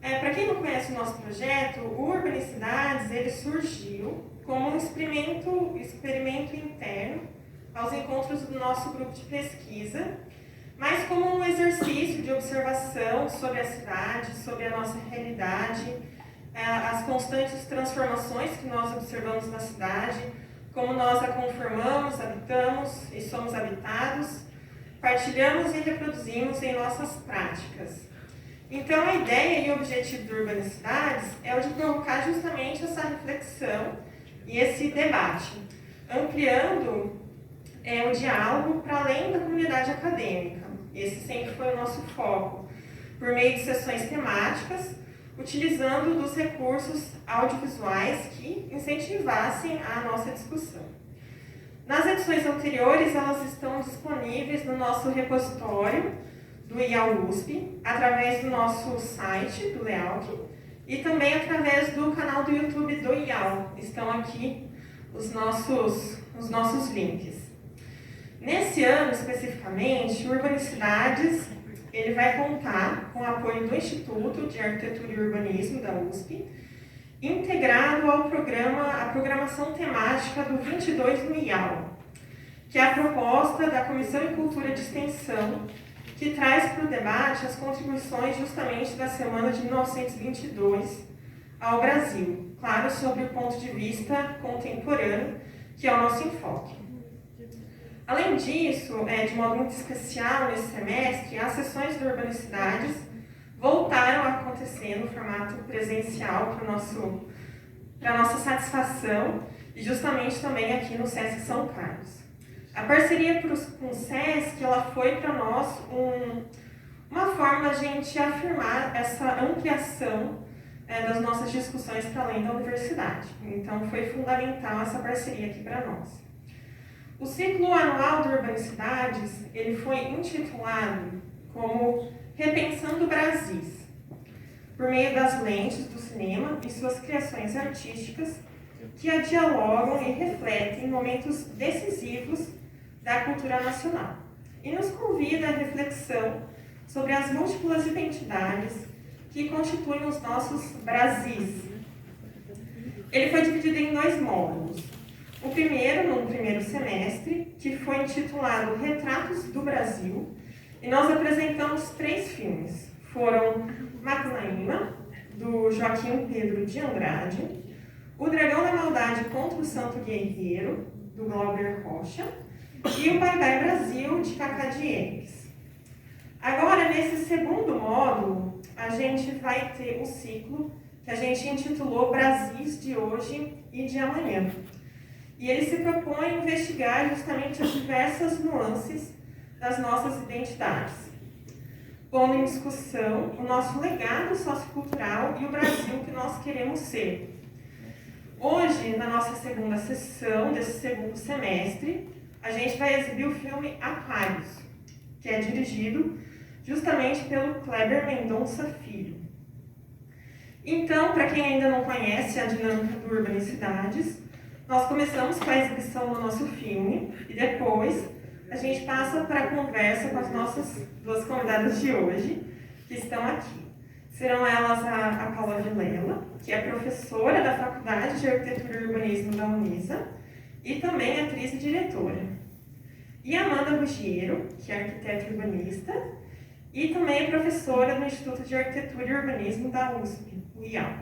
Para quem não conhece o nosso projeto, o Urbanicidades ele surgiu como um experimento interno aos encontros do nosso grupo de pesquisa, mas como um exercício de observação sobre a cidade, sobre a nossa realidade, as constantes transformações que nós observamos na cidade, como nós a conformamos, habitamos e somos habitados, partilhamos e reproduzimos em nossas práticas. Então, a ideia e o objetivo do Urbanicidades é o de provocar justamente essa reflexão e esse debate, ampliando o diálogo para além da comunidade acadêmica. Esse sempre foi o nosso foco, por meio de sessões temáticas, utilizando dos recursos audiovisuais que incentivassem a nossa discussão. Nas edições anteriores, elas estão disponíveis no nosso repositório do IAL-USP, através do nosso site, do Layout, e também através do canal do YouTube do IAL. Estão aqui os nossos links. Nesse ano, especificamente, o Urbanicidades ele vai contar com o apoio do Instituto de Arquitetura e Urbanismo da USP, integrado ao à programação temática do 22 no IAL, que é a proposta da Comissão de Cultura de Extensão, que traz para o debate as contribuições justamente da Semana de 1922 ao Brasil, claro, sobre o ponto de vista contemporâneo, que é o nosso enfoque. Além disso, de modo muito especial nesse semestre, as sessões do Urbanicidades voltaram a acontecer no formato presencial para a nossa satisfação e justamente também aqui no Sesc São Carlos. A parceria com o Sesc ela foi para nós uma forma da gente afirmar essa ampliação das nossas discussões para além da universidade. Então foi fundamental essa parceria aqui para nós. O ciclo anual do Urbanicidades ele foi intitulado como Repensando Brasis, por meio das lentes do cinema e suas criações artísticas que a dialogam e refletem momentos decisivos da cultura nacional e nos convida à reflexão sobre as múltiplas identidades que constituem os nossos Brasis. Ele foi dividido em 2 módulos. O primeiro, no primeiro semestre, que foi intitulado Retratos do Brasil, e nós apresentamos 3 filmes. Foram Macunaíma, do Joaquim Pedro de Andrade, O Dragão da Maldade contra o Santo Guerreiro, do Glauber Rocha, e O Bye-Bye Brasil, de Cacá Diegues. Agora, nesse segundo módulo, a gente vai ter um ciclo que a gente intitulou Brasis de Hoje e de Amanhã. E ele se propõe a investigar justamente as diversas nuances das nossas identidades, pondo em discussão o nosso legado sociocultural e o Brasil que nós queremos ser. Hoje, na nossa segunda sessão desse segundo semestre, a gente vai exibir o filme Aquários, que é dirigido justamente pelo Kleber Mendonça Filho. Então, para quem ainda não conhece a dinâmica do Urbanicidades, nós começamos com a exibição do nosso filme e depois a gente passa para a conversa com as nossas 2 convidadas de hoje, que estão aqui. Serão elas a Paula Vilela, que é professora da Faculdade de Arquitetura e Urbanismo da Unisa e também atriz e diretora. E a Amanda Ruggiero, que é arquiteta e urbanista e também é professora do Instituto de Arquitetura e Urbanismo da USP, o IAL.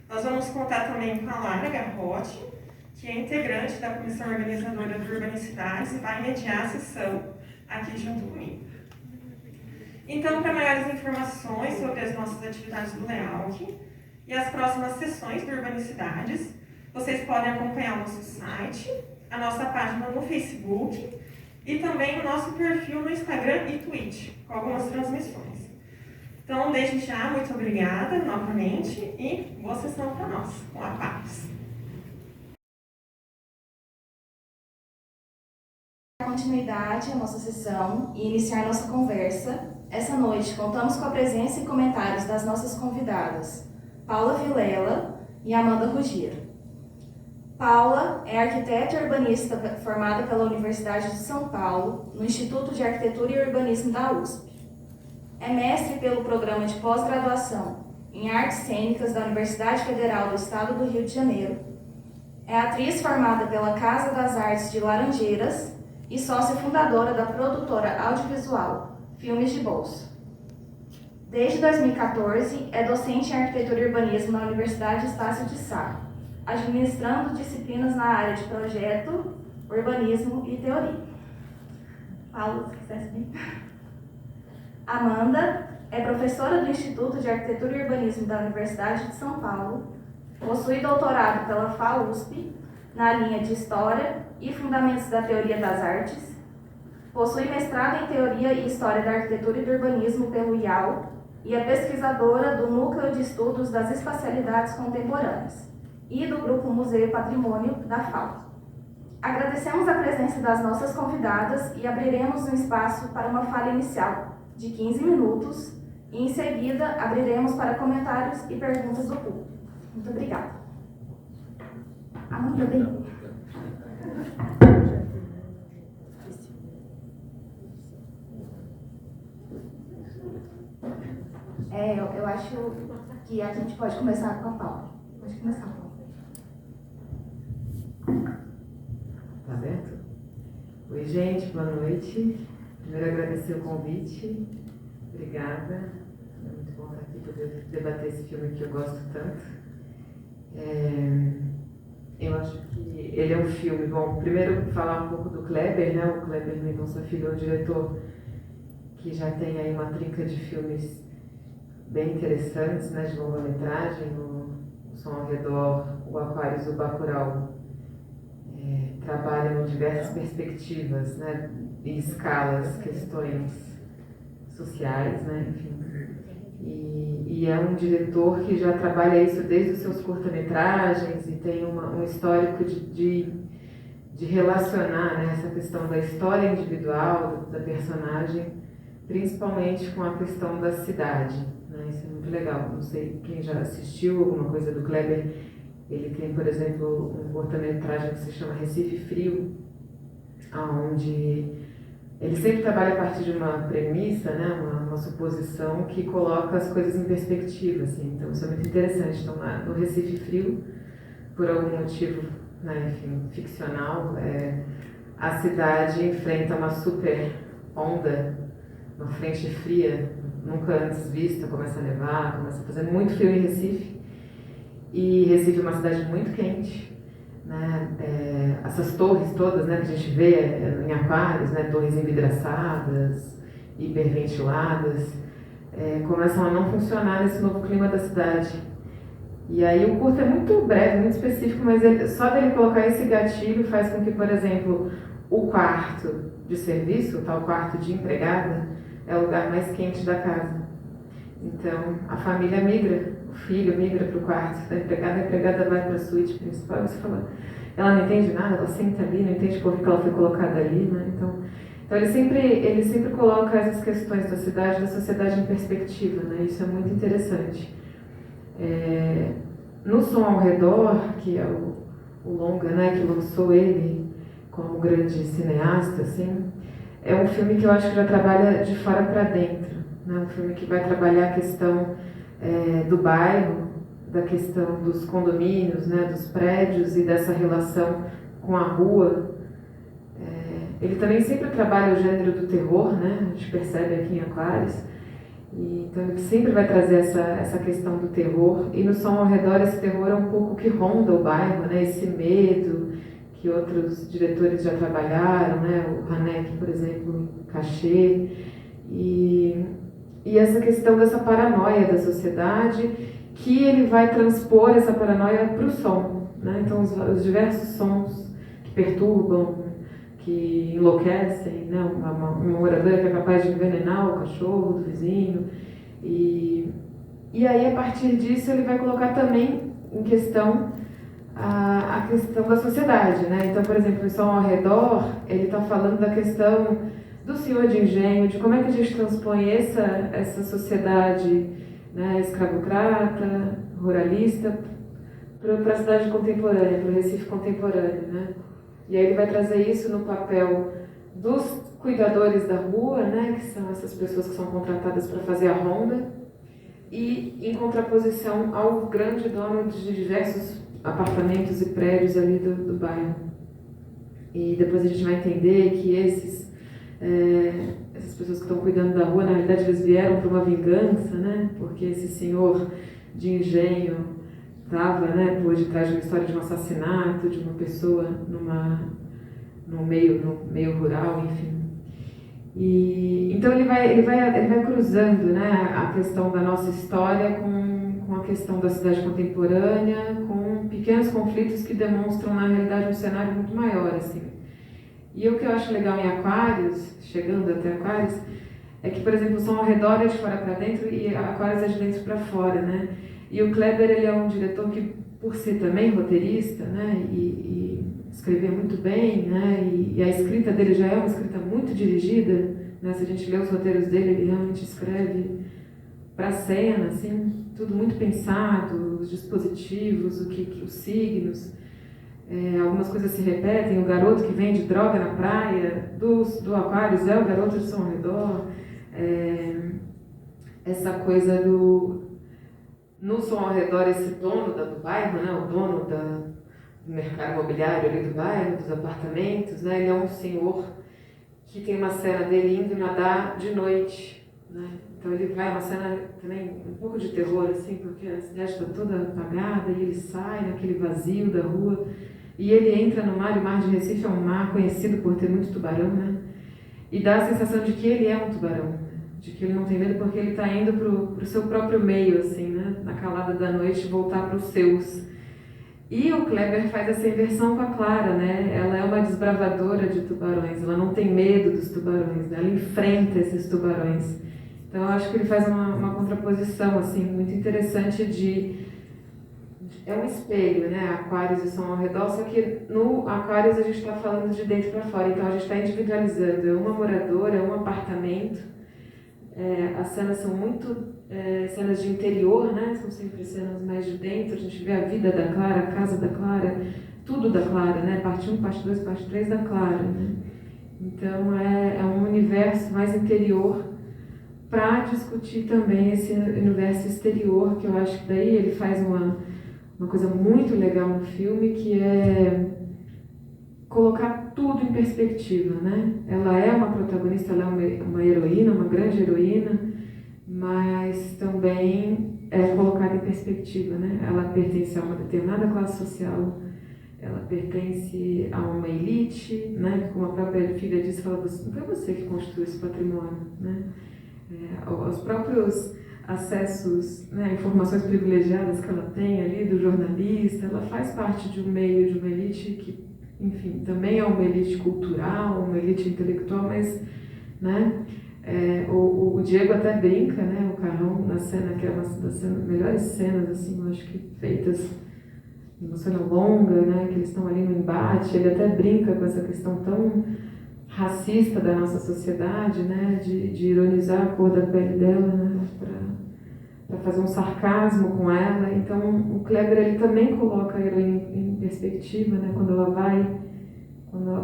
Nós vamos contar também com a Lara Garrote, que é integrante da comissão organizadora do Urbanicidades e vai mediar a sessão aqui junto comigo. Então, para maiores informações sobre as nossas atividades do Layout e as próximas sessões do Urbanicidades, vocês podem acompanhar o nosso site, a nossa página no Facebook e também o nosso perfil no Instagram e Twitch, com algumas transmissões. Então, desde já, muito obrigada novamente e boa sessão para nós, com a paz. Continuidade à nossa sessão e iniciar nossa conversa. Essa noite contamos com a presença e comentários das nossas convidadas, Paula Vilela e Amanda Ruggiero. Paula é arquiteta e urbanista formada pela Universidade de São Paulo, no Instituto de Arquitetura e Urbanismo da USP. É mestre pelo programa de pós-graduação em Artes Cênicas da Universidade Federal do Estado do Rio de Janeiro. É atriz formada pela Casa das Artes de Laranjeiras e sócia fundadora da produtora audiovisual Filmes de Bolso. Desde 2014, é docente em Arquitetura e Urbanismo na Universidade Estácio de Sá, administrando disciplinas na área de projeto, urbanismo e teoria. Paulo, se quiser subir. Amanda é professora do Instituto de Arquitetura e Urbanismo da Universidade de São Paulo, possui doutorado pela FAUSP na linha de História e Fundamentos da Teoria das Artes, possui mestrado em Teoria e História da Arquitetura e do Urbanismo pelo IAL e é pesquisadora do Núcleo de Estudos das Espacialidades Contemporâneas e do Grupo Museu e Patrimônio da FAO. Agradecemos a presença das nossas convidadas e abriremos um espaço para uma fala inicial de 15 minutos e, em seguida, abriremos para comentários e perguntas do público. Muito obrigada. Amanda, bem. Eu acho que a gente pode começar com a Paula. Pode começar, Paula. Tá aberto? Oi, gente, boa noite. Primeiro, agradecer o convite. Obrigada. É muito bom estar aqui poder debater esse filme que eu gosto tanto. Eu acho que ele é um filme... Bom, primeiro, falar um pouco do Kleber, né? O Kleber Mendonça Filho é um diretor que já tem aí uma trinca de filmes bem interessantes, né? De longa-metragem, o Som ao Redor, o Aquários e o Bacurau. Trabalham em diversas perspectivas, né, e escalas, questões sociais, né, enfim. E é um diretor que já trabalha isso desde os seus curta-metragens e tem um histórico de relacionar, né, essa questão da história individual, da personagem, principalmente com a questão da cidade, né, isso é muito legal. Não sei quem já assistiu alguma coisa do Kleber. Ele tem, por exemplo, um curta-metragem que se chama Recife Frio, onde ele sempre trabalha a partir de uma premissa, né, uma suposição que coloca as coisas em perspectiva, assim. Então isso é muito interessante. Então, lá no Recife Frio, por algum motivo, né, enfim, ficcional, a cidade enfrenta uma super onda, uma frente fria, nunca antes vista, começa a nevar, começa a fazer muito frio em Recife. E Recife é uma cidade muito quente, né? Essas torres todas, né, que a gente vê em Aquários, né, torres envidraçadas, hiperventiladas, começam a não funcionar nesse novo clima da cidade. E aí o curto é muito breve, muito específico, mas só dele colocar esse gatilho faz com que, por exemplo, o quarto de serviço, o tal quarto de empregada, é o lugar mais quente da casa. Então a família migra. O filho migra para o quarto da empregada, a empregada vai para a suíte principal, você fala, ela não entende nada, ela senta ali, não entende por que ela foi colocada ali, né? Então ele sempre coloca essas questões da cidade, da sociedade em perspectiva, né? Isso é muito interessante. No Som ao Redor, que é o longa, né, que lançou ele como grande cineasta, assim, é um filme que eu acho que já trabalha de fora para dentro, né? Um filme que vai trabalhar a questão do bairro, da questão dos condomínios, né, dos prédios e dessa relação com a rua. Ele também sempre trabalha o gênero do terror, né, a gente percebe aqui em Aquários. Então ele sempre vai trazer essa questão do terror. E no Som ao Redor, esse terror é um pouco que ronda o bairro, né, esse medo que outros diretores já trabalharam, né, o Haneke, por exemplo, em Cachê. E essa questão dessa paranoia da sociedade, que ele vai transpor essa paranoia para o som, né? Então os diversos sons que perturbam, que enlouquecem, né? Uma moradora que é capaz de envenenar o cachorro do vizinho. E aí, a partir disso, ele vai colocar também em questão a questão da sociedade, né? Então, por exemplo, o Som ao Redor, ele está falando da questão do senhor de engenho, de como é que a gente transpõe essa sociedade, né, escravocrata, ruralista, para a cidade contemporânea, para o Recife contemporâneo, né? E aí ele vai trazer isso no papel dos cuidadores da rua, né, que são essas pessoas que são contratadas para fazer a ronda, e em contraposição ao grande dono de diversos apartamentos e prédios ali do bairro. E depois a gente vai entender que essas pessoas que estão cuidando da rua, na realidade eles vieram para uma vingança, né? Porque esse senhor de engenho estava, né, por detrás de uma história de um assassinato de uma pessoa no meio rural, enfim. E então ele vai cruzando, né, a questão da nossa história com a questão da cidade contemporânea, com pequenos conflitos que demonstram na realidade um cenário muito maior, assim. E o que eu acho legal em Aquários, chegando até Aquários, é que, por exemplo, o Som ao Redor é de fora para dentro e Aquários é de dentro para fora, né? E o Kleber, ele é um diretor que, por ser também roteirista, né, e escrever muito bem, né, e a escrita dele já é uma escrita muito dirigida, né? Se a gente lê os roteiros dele, ele realmente escreve para a cena, assim, tudo muito pensado, os dispositivos, os signos. Algumas coisas se repetem, o garoto que vende droga na praia, do Aquários é o garoto de Som ao Redor, essa coisa no Som ao Redor, esse dono do bairro, né, o dono do mercado imobiliário ali do bairro, dos apartamentos, né, ele é um senhor que tem uma cena dele indo nadar de noite, né? Então ele vai, uma cena também um pouco de terror, assim, porque a cidade está toda apagada e ele sai naquele vazio da rua e ele entra no mar, e o mar de Recife é um mar conhecido por ter muito tubarão, né? E dá a sensação de que ele é um tubarão, né? De que ele não tem medo porque ele está indo para o seu próprio meio, assim, né? Na calada da noite, voltar para os seus. E o Kleber faz essa inversão com a Clara, né? Ela é uma desbravadora de tubarões, ela não tem medo dos tubarões, né? Ela enfrenta esses tubarões. Então eu acho que ele faz uma contraposição assim, muito interessante é um espelho, né? Aquários e Som ao Redor, só que no Aquários a gente está falando de dentro para fora, então a gente está individualizando, é uma moradora, é um apartamento, as cenas são muito cenas de interior, né? São sempre cenas mais de dentro, a gente vê a vida da Clara, a casa da Clara, tudo da Clara, né? Parte 1, parte 2, parte 3 da Clara, né? Então é um universo mais interior para discutir também esse universo exterior, que eu acho que daí ele faz uma coisa muito legal no filme, que é colocar tudo em perspectiva, né? Ela é uma protagonista, ela é uma heroína, uma grande heroína, mas também é colocada em perspectiva, né? Ela pertence a uma determinada classe social, ela pertence a uma elite, né? Como a própria filha disse, fala, não foi você que construiu esse patrimônio, né? Os próprios acessos, né, informações privilegiadas que ela tem ali do jornalista, ela faz parte de um meio, de uma elite que, enfim, também é uma elite cultural, uma elite intelectual, mas, né, o Diego até brinca, né, o Carrão, na cena, que é uma das melhores cenas, assim, eu acho que feitas, uma cena longa, né, que eles estão ali no embate, ele até brinca com essa questão tão racista da nossa sociedade, né, de ironizar a cor da pele dela, né, para fazer um sarcasmo com ela. Então o Kleber, ele também coloca a heroína em perspectiva, né, quando ela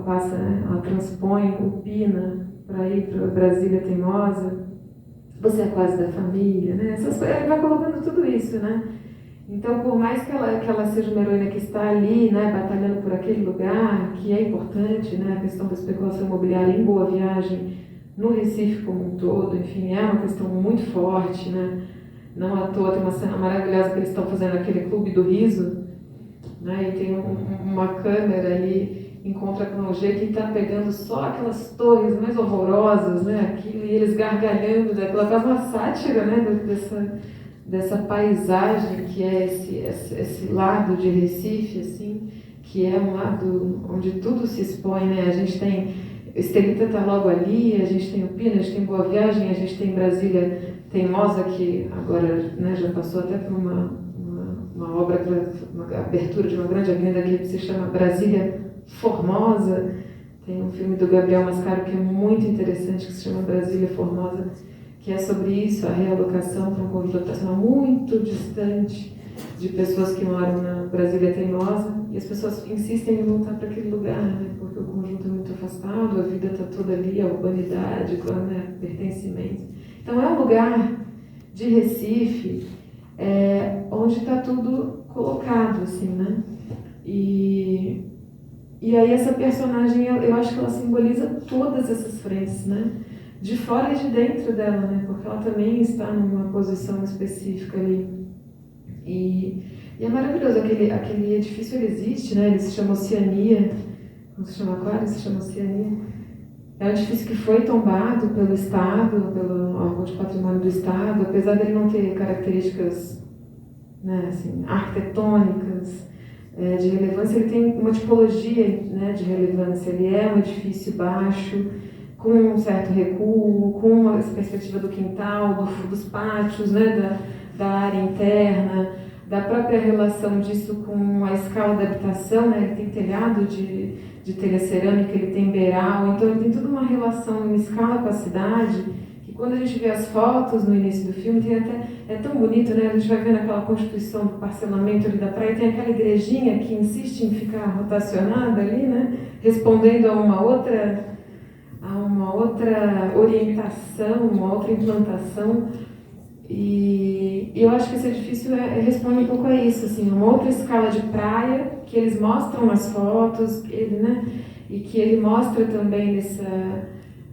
passa, né, ela transpõe o Pina para ir para Brasília Teimosa, você é quase da família, né, essas coisas, ele vai colocando tudo isso, né. Então, por mais que ela seja uma heroína que está ali, né, batalhando por aquele lugar, que é importante, né, a questão da especulação imobiliária em Boa Viagem, no Recife como um todo, enfim, é uma questão muito forte, né, não à toa tem uma cena maravilhosa que eles estão fazendo aquele clube do riso, né, e tem uma câmera ali em contra-plongé que está pegando só aquelas torres mais horrorosas, né, aquilo, e eles gargalhando, né, ela faz uma sátira, né, dessa paisagem que é esse lado de Recife, assim, que é um lado onde tudo se expõe, né? A gente tem, Estelita está logo ali, a gente tem o Pina, a gente tem Boa Viagem, a gente tem Brasília Teimosa, que agora, né, já passou até por uma obra, uma abertura de uma grande avenida que se chama Brasília Formosa. Tem um filme do Gabriel Mascaro que é muito interessante, que se chama Brasília Formosa, que é sobre isso, a realocação para um conjunto habitacional muito distante de pessoas que moram na Brasília Teimosa, e as pessoas insistem em voltar para aquele lugar, né, porque o conjunto é muito afastado, a vida está toda ali, a urbanidade, né, pertencimento. Então é um lugar de Recife, onde está tudo colocado, assim, né? E aí essa personagem, eu acho que ela simboliza todas essas frentes, né? De fora e de dentro dela, né? Porque ela também está numa posição específica ali. E é maravilhoso, aquele edifício ele existe, né? Ele se chama Oceania, não se chama Aquário, se chama Oceania. É um edifício que foi tombado pelo Estado, pelo órgão de patrimônio do Estado, apesar dele não ter características, né, assim, arquitetônicas, de relevância, ele tem uma tipologia, né, de relevância. Ele é um edifício baixo, com um certo recuo, com uma perspectiva do quintal, dos pátios, né, da área interna, da própria relação disso com a escala da habitação, né? Ele tem telhado de telha cerâmica, ele tem beiral, então ele tem toda uma relação em escala com a cidade, que quando a gente vê as fotos no início do filme, tem até, é tão bonito, né? A gente vai vendo aquela constituição do parcelamento ali da praia, tem aquela igrejinha que insiste em ficar rotacionada ali, né? Respondendo a uma outra orientação, uma outra implantação. E eu acho que esse edifício responde um pouco a isso, assim, uma outra escala de praia que eles mostram nas fotos, né, e que ele mostra também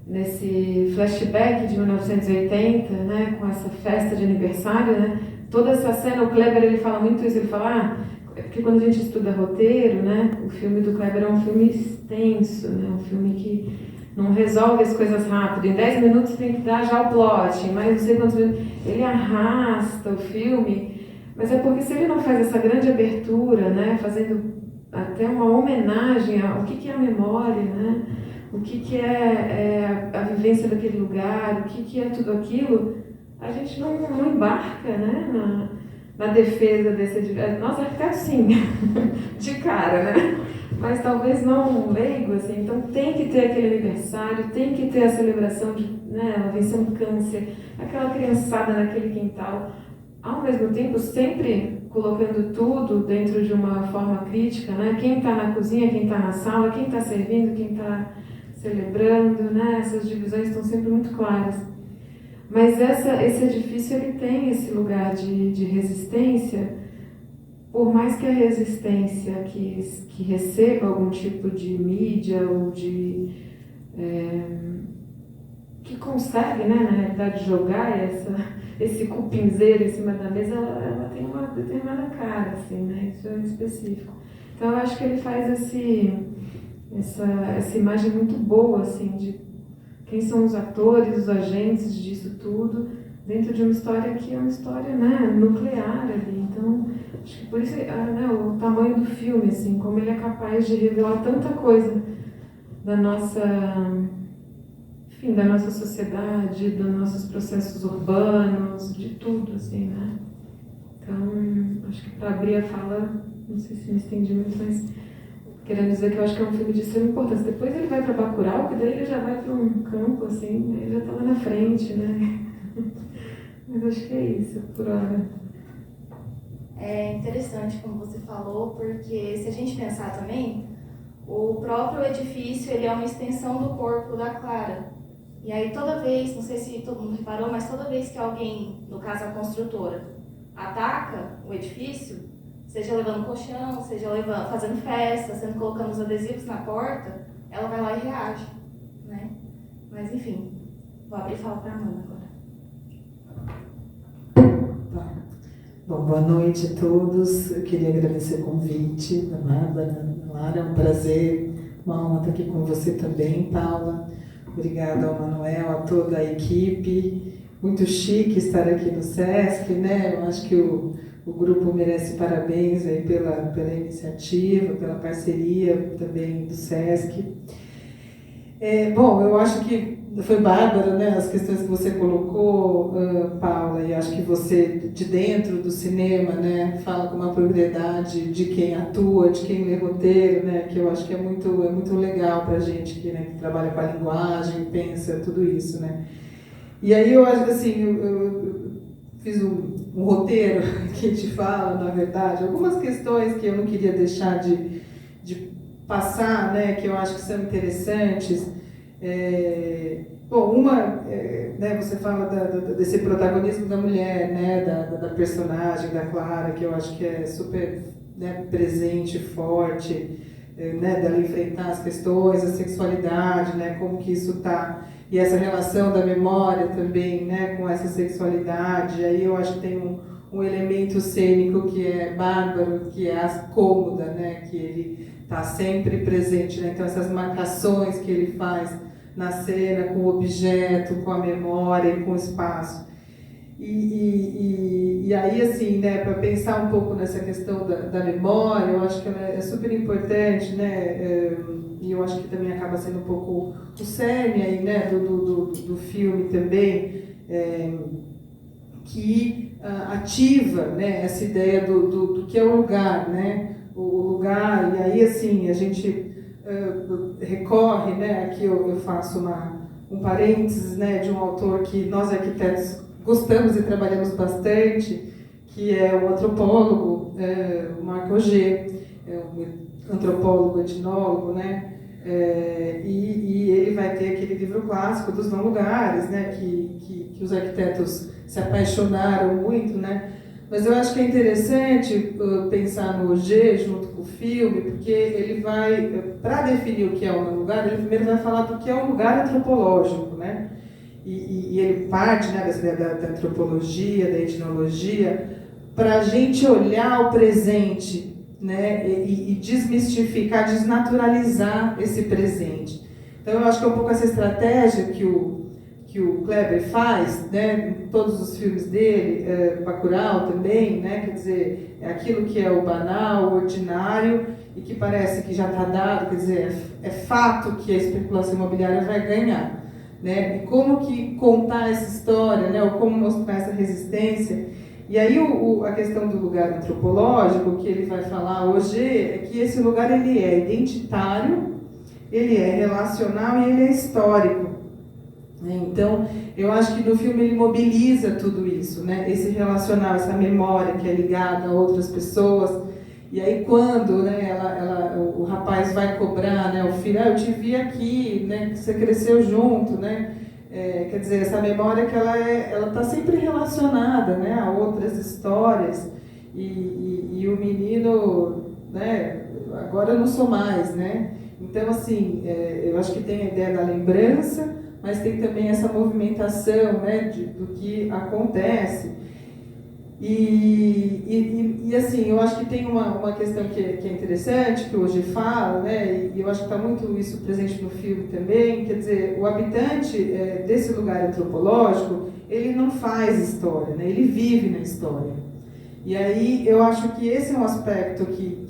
nesse flashback de 1980, né, com essa festa de aniversário, né, toda essa cena, o Kleber ele fala muito isso, ele fala, porque quando a gente estuda roteiro, né, o filme do Kleber é um filme extenso, né, um filme que não resolve as coisas rápido. Em 10 minutos tem que dar já o plot, mas não sei quantos minutos. Ele arrasta o filme, mas é porque se ele não faz essa grande abertura, né, fazendo até uma homenagem ao que é a memória, né, o que é a vivência daquele lugar, o que é tudo aquilo, a gente não embarca, né, na defesa desse... Nós arquitetos, sim, de cara, né? Mas talvez não leigo, assim. Então tem que ter aquele aniversário, tem que ter a celebração de, né, ela venceu um câncer, aquela criançada naquele quintal, ao mesmo tempo sempre colocando tudo dentro de uma forma crítica, né? Quem está na cozinha, quem está na sala, quem está servindo, quem está celebrando, né? Essas divisões estão sempre muito claras. Mas esse edifício ele tem esse lugar de resistência, por mais que a resistência que receba algum tipo de mídia ou que consegue, né, na realidade, jogar esse cupinzeiro em cima da mesa, ela tem uma determinada cara, assim, né, isso é específico. Então eu acho que ele faz essa imagem muito boa, assim, de quem são os atores, os agentes disso tudo, dentro de uma história que é uma história, né, nuclear ali. Então, acho que por isso, né, o tamanho do filme, assim, como ele é capaz de revelar tanta coisa da nossa, enfim, da nossa sociedade, dos nossos processos urbanos, de tudo, assim, né. Então, acho que para abrir a fala, não sei se me estendi muito, mas querendo dizer que eu acho que é um filme de extrema importância. Depois ele vai para Bacurau, que daí ele já vai para um campo, assim, ele já está lá na frente, né? Mas acho que é isso, por hora. É interessante, como você falou, porque se a gente pensar também, o próprio edifício ele é uma extensão do corpo da Clara. E aí toda vez, não sei se todo mundo reparou, mas toda vez que alguém, no caso a construtora, ataca o edifício, seja levando colchão, seja fazendo festa, colocando os adesivos na porta, ela vai lá e reage, né? Mas enfim, vou abrir e falar para a Amanda agora. Bom, boa noite a todos. Eu queria agradecer o convite da Bárbara, da Lara. É um prazer, uma honra estar aqui com você também, Paula. Obrigada ao Manuel, a toda a equipe. Muito chique estar aqui no SESC, né? Eu acho que o grupo merece parabéns aí pela iniciativa, pela parceria também do SESC. Bom, eu acho que foi bárbaro, né, as questões que você colocou, Paula, e acho que você, de dentro do cinema, né, fala com uma propriedade de quem atua, de quem lê roteiro, né, que eu acho que é muito legal para a gente que trabalha com a linguagem, pensa tudo isso, né. E aí eu acho que assim, eu fiz um roteiro que te fala, na verdade, algumas questões que eu não queria deixar de passar, né, que eu acho que são interessantes. Bom, né, você fala desse protagonismo da mulher, né, da personagem, da Clara, que eu acho que é super, né, presente, forte, né, dela enfrentar as questões, a sexualidade, né, como que isso está, e essa relação da memória também, né, com essa sexualidade. Aí eu acho que tem um elemento cênico que é bárbaro, que é a cômoda, né, que ele está sempre presente, né, então essas marcações que ele faz na cena, com o objeto, com a memória e com o espaço. E aí, assim, né, para pensar um pouco nessa questão da memória, eu acho que ela é super importante, né, e eu acho que também acaba sendo um pouco o cerne aí, né, do filme também, que ativa, né, essa ideia do que é o lugar, né, o lugar, e aí, assim, a gente recorre, né, aqui eu faço um parênteses, né, de um autor que nós arquitetos gostamos e trabalhamos bastante, que é o antropólogo o Marc Augé, um antropólogo, etnólogo, né, e ele vai ter aquele livro clássico dos não lugares, né, que os arquitetos se apaixonaram muito, né. Mas eu acho que é interessante pensar no Augé junto com o filme, porque ele vai, para definir o que é um lugar, ele primeiro vai falar do que é um lugar antropológico, né? E ele parte, né, dessa ideia da antropologia, da etnologia, para a gente olhar o presente, né, e desmistificar, desnaturalizar esse presente. Então eu acho que é um pouco essa estratégia que o Kleber faz, né, em todos os filmes dele, Bacurau também, né, quer dizer, é aquilo que é o banal, o ordinário, e que parece que já está dado, quer dizer, é fato que a especulação imobiliária vai ganhar, né, e como que contar essa história, né, ou como mostrar essa resistência. E aí a questão do lugar antropológico, que ele vai falar hoje, é que esse lugar ele é identitário, ele é relacional e ele é histórico. Então, eu acho que no filme ele mobiliza tudo isso, né? Esse relacional, essa memória que é ligada a outras pessoas. E aí quando, né, o rapaz vai cobrar, né, o filho, eu te vi aqui, né, que você cresceu junto, né? Quer dizer, essa memória que ela está sempre relacionada, né, a outras histórias. E o menino, né, agora eu não sou mais, né? Então, assim, eu acho que tem a ideia da lembrança, mas tem também essa movimentação, né, do que acontece. E assim, eu acho que tem uma questão que é interessante, que hoje fala, né, e eu acho que está muito isso presente no filme também, quer dizer, o habitante desse lugar antropológico, ele não faz história, né, ele vive na história. E aí eu acho que esse é um aspecto que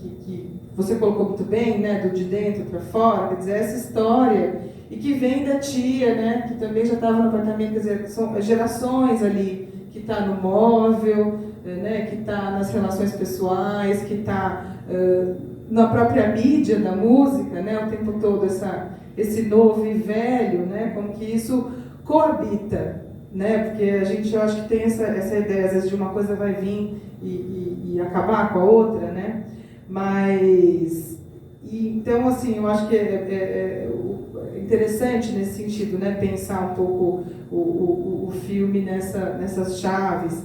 você colocou muito bem, né, do de dentro para fora, quer dizer, essa história, e que vem da tia, né, que também já estava no apartamento, quer dizer, são gerações ali, que está no móvel, né, que está nas relações pessoais, que está na própria mídia da música, né, o tempo todo esse novo e velho, né, como que isso coabita, né, porque a gente, eu acho que tem essa ideia, às vezes, de uma coisa vai vir e acabar com a outra, né, mas, então, assim, eu acho que é interessante nesse sentido, né, pensar um pouco o filme nessas chaves.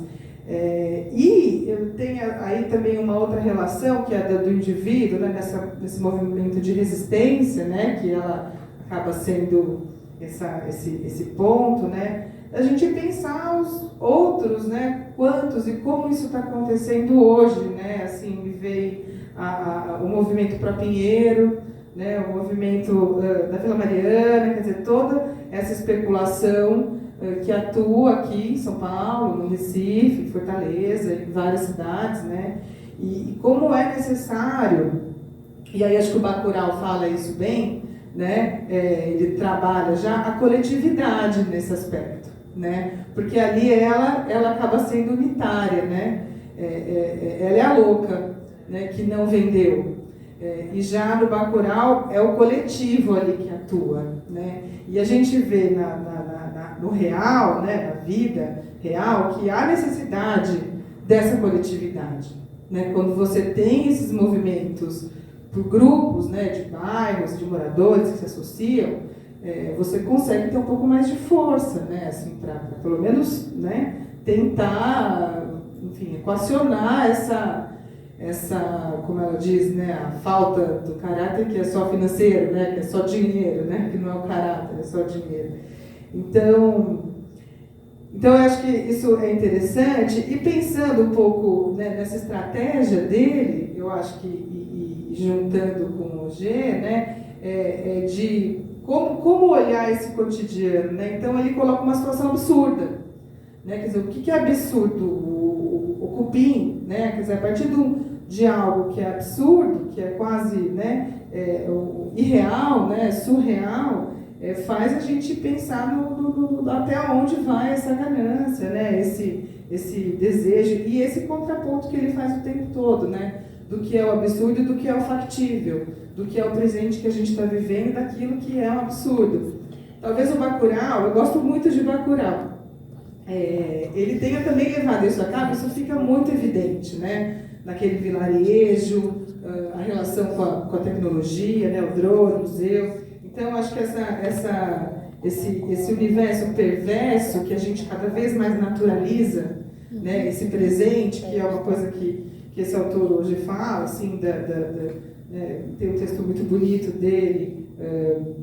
E eu tenho aí também uma outra relação, que é a do indivíduo, né, nesse movimento de resistência, né, que ela acaba sendo esse ponto, né, a gente pensar os outros, né, quantos e como isso está acontecendo hoje, né, assim, me veio o movimento Pro Pinheiro, né, o movimento da Vila Mariana, quer dizer, toda essa especulação que atua aqui em São Paulo, no Recife, em Fortaleza, em várias cidades, né, e como é necessário, e aí acho que o Bacurau fala isso bem, né, ele trabalha já a coletividade nesse aspecto, né, porque ali ela acaba sendo unitária, né, ela é a louca, né, que não vendeu. E já no Bacurau é o coletivo ali que atua, né? E a gente vê no real, né, na vida real, que há necessidade dessa coletividade, né? Quando você tem esses movimentos por grupos, né, de bairros, de moradores que se associam, você consegue ter um pouco mais de força, né? Assim, para pelo menos, né, tentar, enfim, equacionar essa, como ela diz, né, a falta do caráter que é só financeiro, né, que é só dinheiro, né, que não é o caráter, é só dinheiro. Então eu acho que isso é interessante, e pensando um pouco, né, nessa estratégia dele, eu acho que, e juntando com o G, né, de como olhar esse cotidiano, né? Então ele coloca uma situação absurda, né? Quer dizer, o que é absurdo? O cupim, né? Quer dizer, a partir de algo que é absurdo, que é quase, né, irreal, né, surreal, faz a gente pensar até onde vai essa ganância, né, esse desejo e esse contraponto que ele faz o tempo todo, né, do que é o absurdo e do que é o factível, do que é o presente que a gente está vivendo e daquilo que é um absurdo. Talvez o Bacurau, eu gosto muito de Bacurau, ele tenha também levado isso a cabo, isso fica muito evidente, né, naquele vilarejo, a relação com a tecnologia, né, o drone, o museu. Então, acho que esse universo perverso que a gente cada vez mais naturaliza, né, esse presente, que é uma coisa que esse autor hoje fala, assim, tem um texto muito bonito dele,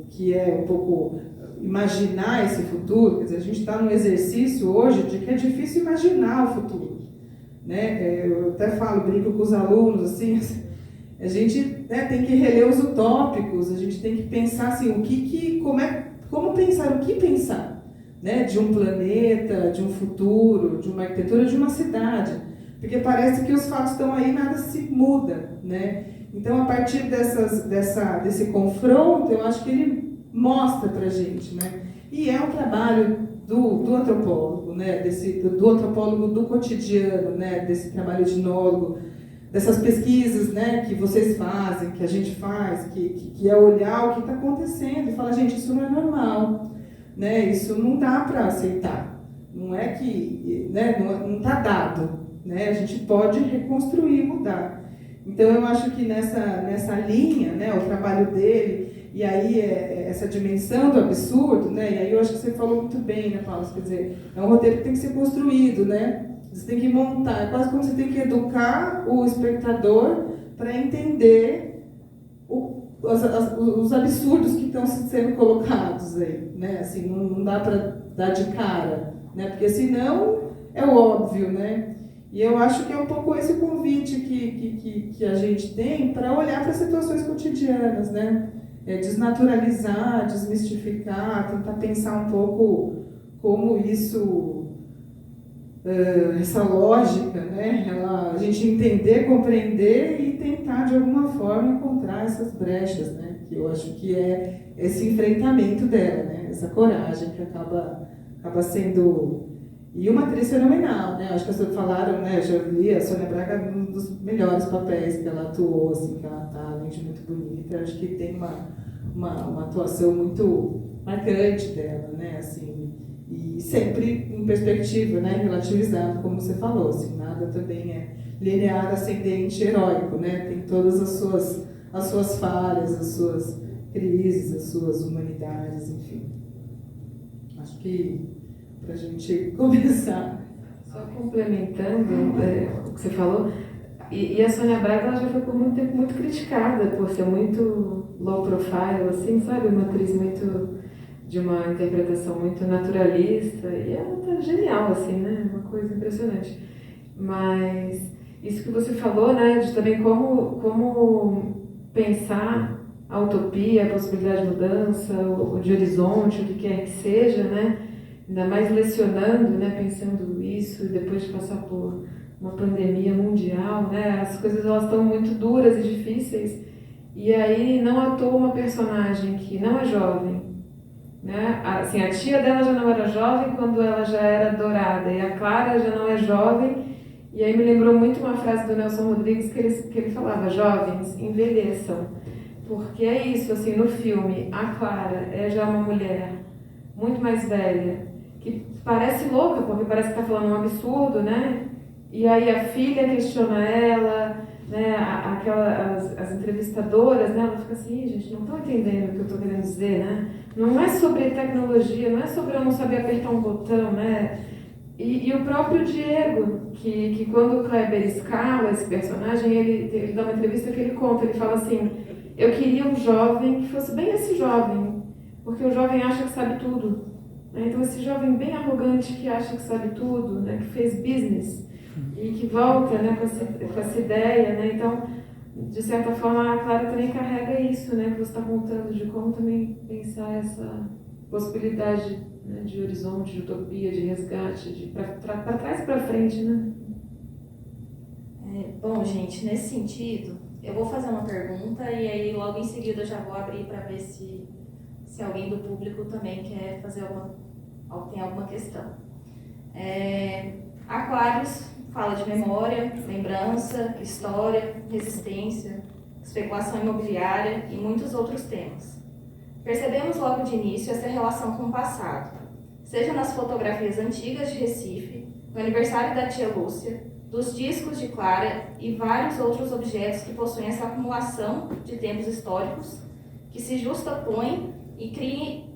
que é um pouco imaginar esse futuro. Quer dizer, a gente está num exercício hoje de que é difícil imaginar o futuro, né? Eu até brinco com os alunos, assim, a gente, né, tem que reler os utópicos, a gente tem que pensar assim, como pensar, o que pensar, né, de um planeta, de um futuro, de uma arquitetura, de uma cidade, porque parece que os fatos estão aí e nada se muda, né? Então, a partir desse confronto, eu acho que ele mostra pra gente, né? E é um trabalho do antropólogo, né? Do antropólogo do cotidiano, né? Desse trabalho etnólogo, dessas pesquisas, né, que vocês fazem, que a gente faz, que é olhar o que está acontecendo e falar, gente, isso não é normal, né, isso não dá para aceitar, não é que, né, não está dado, né, a gente pode reconstruir, mudar. Então eu acho que nessa linha, né, o trabalho dele, e aí essa dimensão do absurdo, né, e aí eu acho que você falou muito bem, né, Paulo, quer dizer, é um roteiro que tem que ser construído, né. Você tem que montar, é quase como você tem que educar o espectador para entender os absurdos que estão sendo colocados aí, né? Assim, não dá para dar de cara, né? Porque senão é o óbvio, né? E eu acho que é um pouco esse convite que a gente tem para olhar para situações cotidianas, né? Desnaturalizar, desmistificar, tentar pensar um pouco como isso... essa lógica, né? A gente entender, compreender e tentar de alguma forma encontrar essas brechas, né? Que eu acho que é esse enfrentamento dela, né? Essa coragem que acaba sendo... E uma atriz fenomenal, né? Acho que vocês falaram, né? Já li a Sônia Braga, um dos melhores papéis que ela atuou, assim, que ela tá, além de muito bonita. Acho que tem uma atuação muito marcante dela, né? Assim, e sempre em perspectiva, né, relativizando, como você falou, assim, nada também é linear, ascendente, heróico, né, tem todas as suas falhas, as suas crises, as suas humanidades, enfim. Acho que para a gente começar. Só complementando o que você falou, e a Sônia Braga, ela já foi por muito tempo muito criticada por ser muito low profile, assim, sabe, uma atriz muito... de uma interpretação muito naturalista, e ela tá genial, assim, né? Uma coisa impressionante. Mas isso que você falou, né? De também como pensar a utopia, a possibilidade de mudança, de horizonte, o que quer que seja, né? Ainda mais lecionando, né? Pensando isso, depois de passar por uma pandemia mundial, né? As coisas, elas estão muito duras e difíceis, e aí não à toa uma personagem que não é jovem, né? Assim, a tia dela já não era jovem quando ela já era dourada, e a Clara já não é jovem, e aí me lembrou muito uma frase do Nelson Rodrigues que ele falava, jovens, envelheçam, porque é isso, assim, no filme, a Clara é já uma mulher muito mais velha, que parece louca, porque parece que está falando um absurdo, né? E aí a filha questiona ela, né, as entrevistadoras, né, ela fica assim, gente, não estão entendendo o que eu estou querendo dizer, né? Não é sobre tecnologia, não é sobre eu não saber apertar um botão, né? E o próprio Diego, que quando o Kleber escala esse personagem, ele dá uma entrevista que ele conta, ele fala assim, eu queria um jovem que fosse bem esse jovem, porque o jovem acha que sabe tudo. Né? Então esse jovem bem arrogante que acha que sabe tudo, né, que fez business, e que volta, né, com essa ideia, né? Então, de certa forma, a Clara também carrega isso, né, que você está contando, de como também pensar essa possibilidade, né, de horizonte, de utopia, de resgate, de para trás e para frente, né? Bom, gente, nesse sentido, eu vou fazer uma pergunta e aí logo em seguida eu já vou abrir para ver se alguém do público também quer fazer tem alguma questão. Aquários fala de memória, lembrança, história, resistência, especulação imobiliária e muitos outros temas. Percebemos logo de início essa relação com o passado, seja nas fotografias antigas de Recife, no aniversário da tia Lúcia, dos discos de Clara e vários outros objetos que possuem essa acumulação de tempos históricos que se justapõem e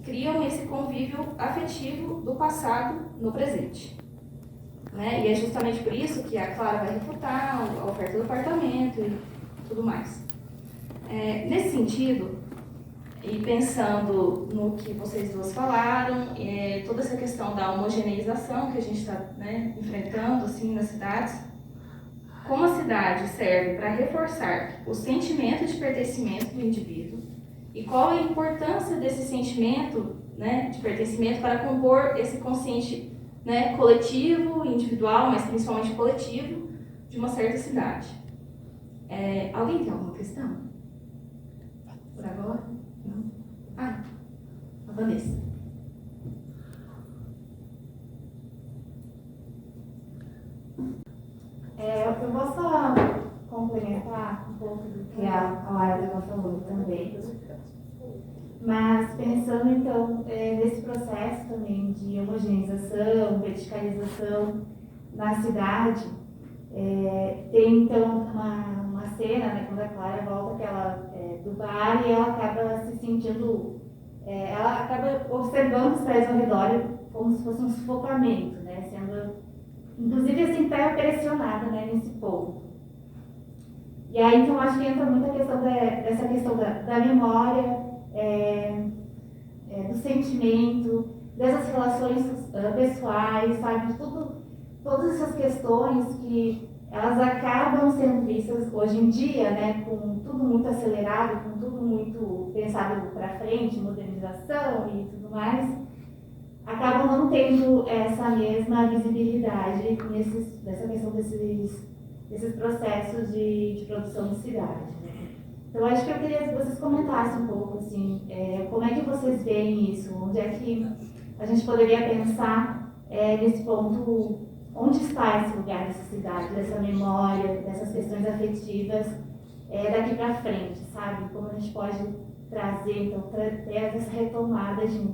criam esse convívio afetivo do passado no presente. Né? E é justamente por isso que a Clara vai refutar a oferta do apartamento e tudo mais. Nesse sentido, e pensando no que vocês duas falaram, toda essa questão da homogeneização que a gente está, né, enfrentando assim, nas cidades, como a cidade serve para reforçar o sentimento de pertencimento do indivíduo e qual a importância desse sentimento, né, de pertencimento para compor esse consciente, né, coletivo, individual, mas principalmente coletivo, de uma certa cidade. Alguém tem alguma questão? Por agora? Não? A Vanessa. Eu vou só complementar um pouco do que a Laila falou também. Mas pensando então nesse processo também de homogeneização, verticalização na cidade, tem então uma cena, né, quando a Clara volta do bar e ela acaba se sentindo, ela acaba observando os prédios ao redor como se fosse um sufocamento, né, sendo inclusive assim até pressionada, né, nesse ponto. E aí então acho que entra muito a questão dessa questão da memória, do sentimento, dessas relações pessoais, sabe, todas essas questões que elas acabam sendo vistas hoje em dia, né, com tudo muito acelerado, com tudo muito pensado para frente, modernização e tudo mais, acabam não tendo essa mesma visibilidade nessa questão desses processos de produção de cidade. Né? Então, acho que eu queria que vocês comentassem um pouco, assim, como é que vocês veem isso, onde é que a gente poderia pensar nesse ponto, onde está esse lugar dessa cidade, dessa memória, dessas questões afetivas daqui para frente, sabe? Como a gente pode trazer, então, ter essa retomada de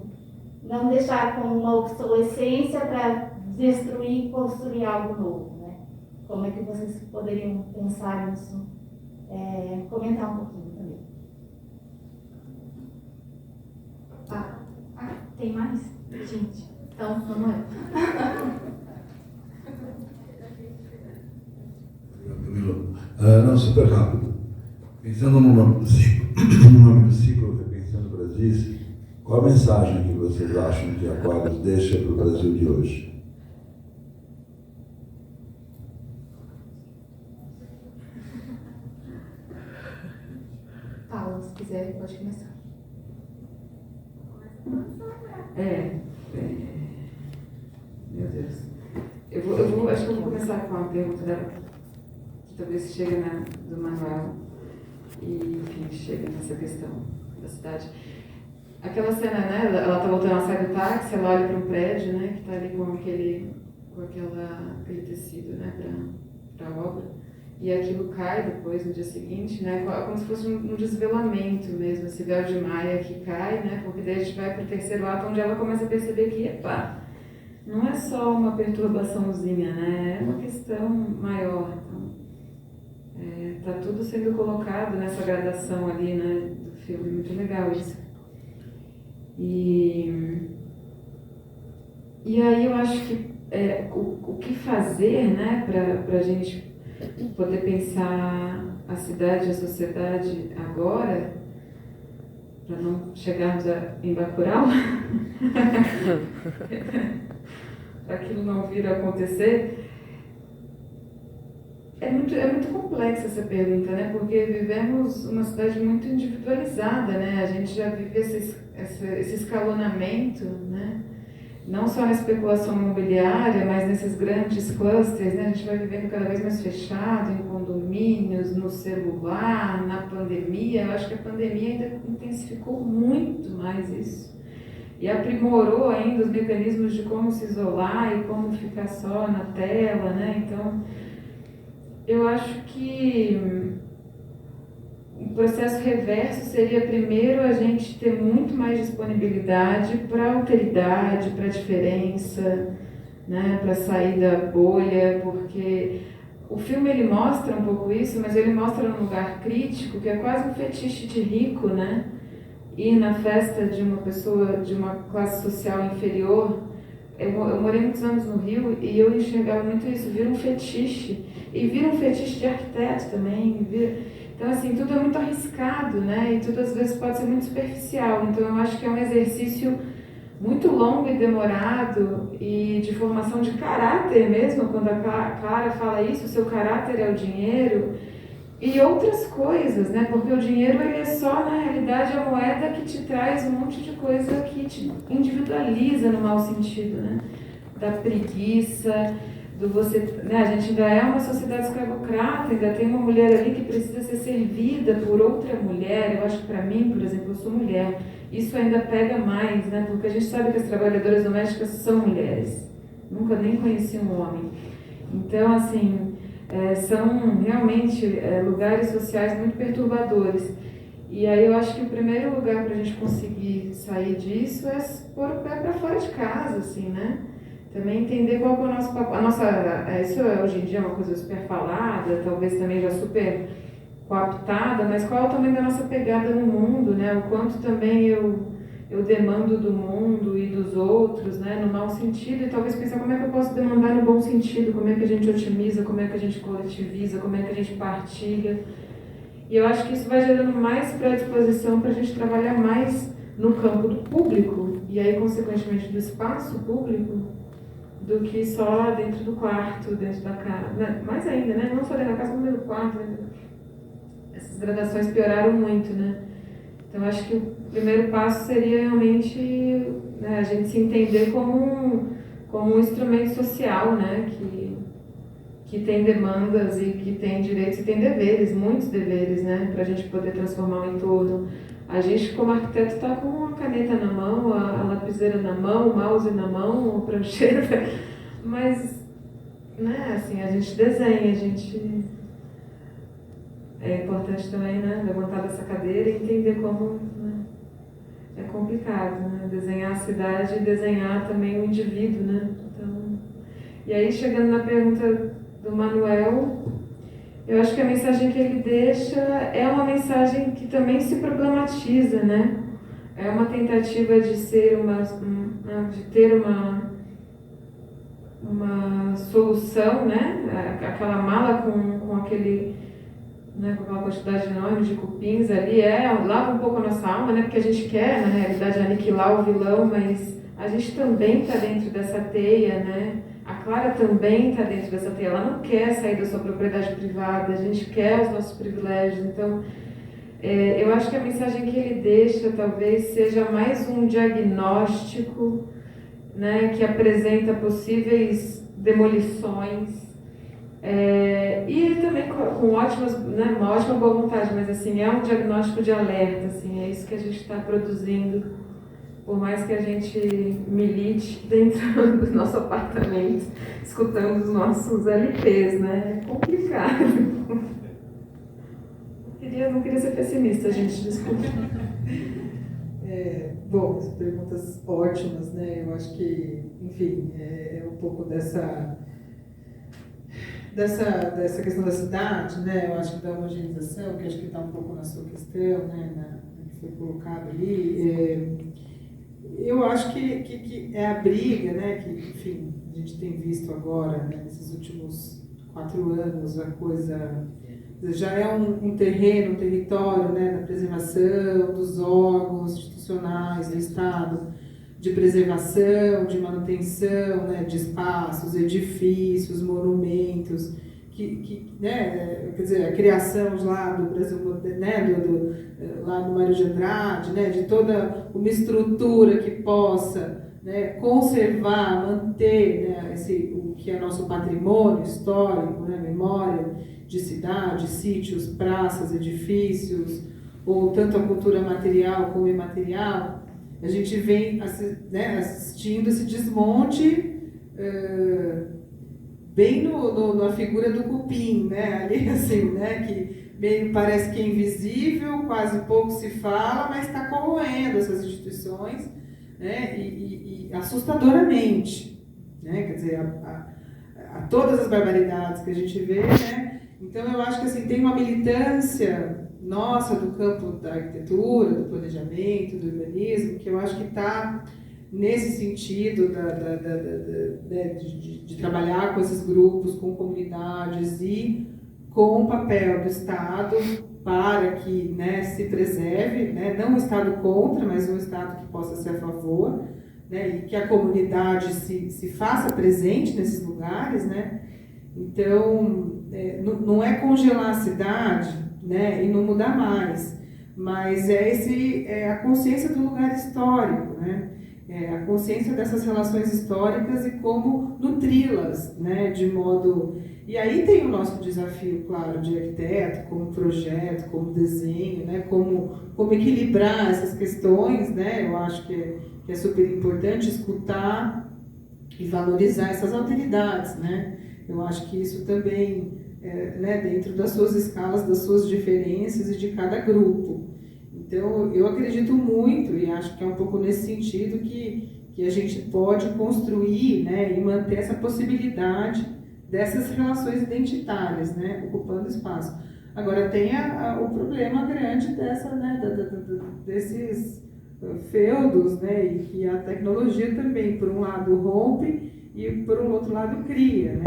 não deixar como uma obsolescência para destruir e construir algo novo, né? Como é que vocês poderiam pensar nisso? Comentar um pouquinho também. Tem mais? Gente, então, vamos lá. Não, super rápido. Pensando no nome do ciclo, Repensando o Brasil, qual a mensagem que vocês acham que Aquários deixa para o Brasil de hoje? Paula, se quiser, pode começar. Meu Deus. Acho que eu vou começar com uma pergunta dela, que talvez chegue do Manuel e, enfim, chegue nessa questão da cidade. Aquela cena, né? Ela tá voltando a sair do táxi, ela olha para um prédio, né? Que tá ali com aquele tecido, né? Para a obra. E aquilo cai depois, no dia seguinte, né? Como se fosse um desvelamento mesmo, esse véu de Maia que cai, né? Porque daí a gente vai para o terceiro ato, onde ela começa a perceber que, epa, não é só uma perturbaçãozinha, né? É uma questão maior. Então, tá tudo sendo colocado nessa gradação ali, né, do filme, muito legal isso. E aí eu acho que o que fazer, né, para a gente poder pensar a cidade e a sociedade agora, para não chegarmos em Bacurau, para aquilo não vir a acontecer. É muito complexa essa pergunta, né? Porque vivemos uma cidade muito individualizada, né? A gente já vive esse escalonamento, né? Não só na especulação imobiliária, mas nesses grandes clusters, né? A gente vai vivendo cada vez mais fechado, em condomínios, no celular, na pandemia. Eu acho que a pandemia ainda intensificou muito mais isso. E aprimorou ainda os mecanismos de como se isolar e como ficar só na tela, né? Então, eu acho que o processo reverso seria primeiro a gente ter muito mais disponibilidade para a alteridade, para a diferença, né, para sair da bolha, porque o filme ele mostra um pouco isso, mas ele mostra num lugar crítico que é quase um fetiche de rico, né? Ir na festa de uma pessoa de uma classe social inferior. Eu morei muitos anos no Rio e eu enxergava muito isso, vira um fetiche. E vira um fetiche de arquiteto também. Então, assim, tudo é muito arriscado, né? E tudo às vezes pode ser muito superficial. Então, eu acho que é um exercício muito longo e demorado e de formação de caráter mesmo. Quando a Clara fala isso, o seu caráter é o dinheiro. E outras coisas, né? Porque o dinheiro ele é só, na realidade, a moeda que te traz um monte de coisa que te individualiza no mau sentido, né? Da preguiça, do você... Né? A gente ainda é uma sociedade escravocrata, ainda tem uma mulher ali que precisa ser servida por outra mulher. Eu acho que para mim, por exemplo, eu sou mulher. Isso ainda pega mais, né? Porque a gente sabe que as trabalhadoras domésticas são mulheres. Nunca nem conheci um homem. Então, assim... são realmente lugares sociais muito perturbadores. E aí eu acho que o primeiro lugar para a gente conseguir sair disso é pôr o pé para fora de casa, assim, né? Também entender qual que é o nosso papel. Isso hoje em dia é uma coisa super falada, talvez também já super coaptada, mas qual é o tamanho da nossa pegada no mundo, né? O quanto também eu demando do mundo e dos outros, né, no mau sentido, e talvez pensar como é que eu posso demandar no bom sentido, como é que a gente otimiza, como é que a gente coletiviza, como é que a gente partilha. E eu acho que isso vai gerando mais predisposição para a gente trabalhar mais no campo do público, e aí, consequentemente, do espaço público, do que só dentro do quarto, dentro da casa. Mais ainda, né? Não só dentro da casa, como dentro do quarto. Né? Essas gradações pioraram muito, né? Então, acho que o primeiro passo seria realmente, né, a gente se entender como um instrumento social, né, que tem demandas e que tem direitos e tem deveres, muitos deveres, né, para a gente poder transformar o entorno. A gente, como arquiteto, está com a caneta na mão, a lapiseira na mão, o mouse na mão, a prancheta, mas, né, assim, a gente desenha, a gente... É importante também, né, levantar dessa cadeira e entender como, né, é complicado, né, desenhar a cidade e desenhar também o indivíduo, né. Então, e aí, chegando na pergunta do Manuel, eu acho que a mensagem que ele deixa é uma mensagem que também se problematiza, né. É uma tentativa de ser de ter uma solução, né, aquela mala com aquele... Né, com aquela quantidade enorme de cupins ali, lava um pouco a nossa alma, né, porque a gente quer, na realidade, aniquilar o vilão, mas a gente também está dentro dessa teia, né? A Clara também está dentro dessa teia, ela não quer sair da sua propriedade privada, a gente quer os nossos privilégios, então eu acho que a mensagem que ele deixa talvez seja mais um diagnóstico, né, que apresenta possíveis demolições, e também com ótimas, né, uma ótima boa vontade, mas assim, é um diagnóstico de alerta, assim, é isso que a gente está produzindo, por mais que a gente milite dentro do nosso apartamento, escutando os nossos LPs, né? É complicado. Não queria ser pessimista, gente, desculpa. Bom, as perguntas ótimas, né? Eu acho que, enfim, é um pouco dessa questão da cidade, né? Eu acho que da homogeneização, que acho que está um pouco na sua questão, né? Que foi colocado ali. Eu acho que é a briga, né? Que, enfim, a gente tem visto agora, né, nesses últimos 4 anos, a coisa já é um terreno, um território, né, da preservação dos órgãos institucionais do Estado, de preservação, de manutenção, né, de espaços, edifícios, monumentos, né, quer dizer, a criação lá do Brasil, né, lá no Mário de Andrade, né, de toda uma estrutura que possa, né, conservar, manter, né, o que é nosso patrimônio histórico, né, memória de cidades, sítios, praças, edifícios, ou tanto a cultura material como imaterial. A gente vem, né, assistindo esse desmonte bem na figura do cupim, né, ali assim, né, que meio parece que é invisível, quase pouco se fala, mas está corroendo essas instituições, né, e assustadoramente, né, quer dizer, a todas as barbaridades que a gente vê, né. Então eu acho que assim, tem uma militância nossa do campo da arquitetura, do planejamento, do urbanismo, que eu acho que está nesse sentido de trabalhar com esses grupos, com comunidades e com o papel do Estado para que, né, se preserve, né, não um Estado contra, mas um Estado que possa ser a favor, né, e que a comunidade se faça presente nesses lugares, né. Então, não é congelar a cidade, né, e não mudar mais, mas é a consciência do lugar histórico, né, a consciência dessas relações históricas e como nutri-las, né, de modo... E aí tem o nosso desafio, claro, de arquiteto, como projeto, como desenho, né, como equilibrar essas questões, né, eu acho que é super importante escutar e valorizar essas alteridades, né, eu acho que isso também, né, dentro das suas escalas, das suas diferenças e de cada grupo. Então, eu acredito muito, e acho que é um pouco nesse sentido que a gente pode construir, né, e manter essa possibilidade dessas relações identitárias, né, ocupando espaço. Agora, tem o problema grande desses feudos, né, e que a tecnologia também, por um lado, rompe e, por um outro lado, cria, né?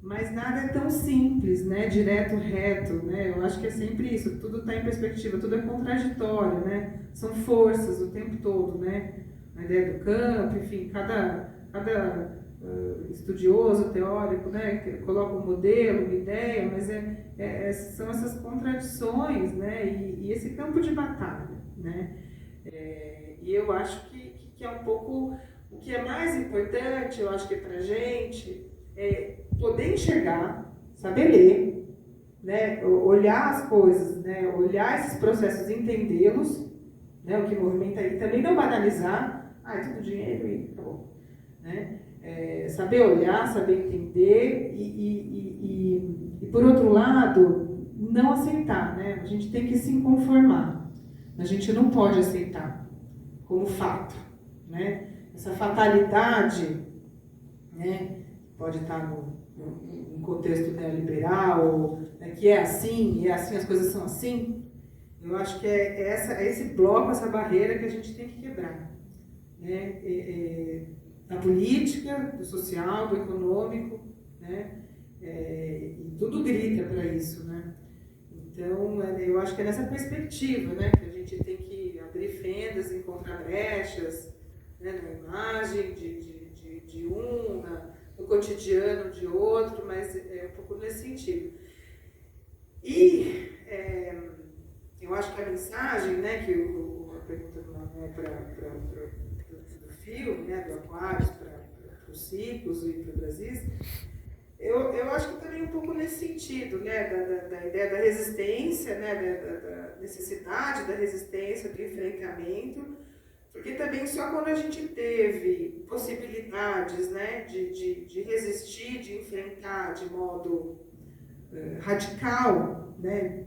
Mas nada é tão simples, né, direto, reto, né, eu acho que é sempre isso, tudo está em perspectiva, tudo é contraditório, né, são forças o tempo todo, né, a ideia do campo, enfim, cada estudioso, teórico, né, coloca um modelo, uma ideia, mas são essas contradições, né, e esse campo de batalha, né, e eu acho que é um pouco, o que é mais importante, eu acho que para a gente, poder enxergar, saber ler, né, olhar as coisas, né, olhar esses processos, entendê-los, né, o que movimenta aí, também não banalizar, é tudo dinheiro e acabou, né, saber olhar, saber entender e por outro lado, não aceitar, né, a gente tem que se conformar, a gente não pode aceitar como fato, né, essa fatalidade, né, pode estar no contexto neoliberal, né, que é assim, as coisas são assim. Eu acho que é esse bloco, essa barreira que a gente tem que quebrar, né, da política, do social, do econômico, né, e tudo grita para isso, né. Então, eu acho que é nessa perspectiva, né, que a gente tem que abrir fendas, encontrar brechas, né, na imagem de um, no cotidiano de outro, mas é um pouco nesse sentido. E eu acho que a mensagem, né, que a pergunta não é do filme, né, do Aquários para os ciclos e para o Brasil, eu acho que também um pouco nesse sentido, né, da ideia da resistência, né, da necessidade da resistência, do enfrentamento, porque também só quando a gente teve possibilidades, né, de resistir, de enfrentar de modo radical, né,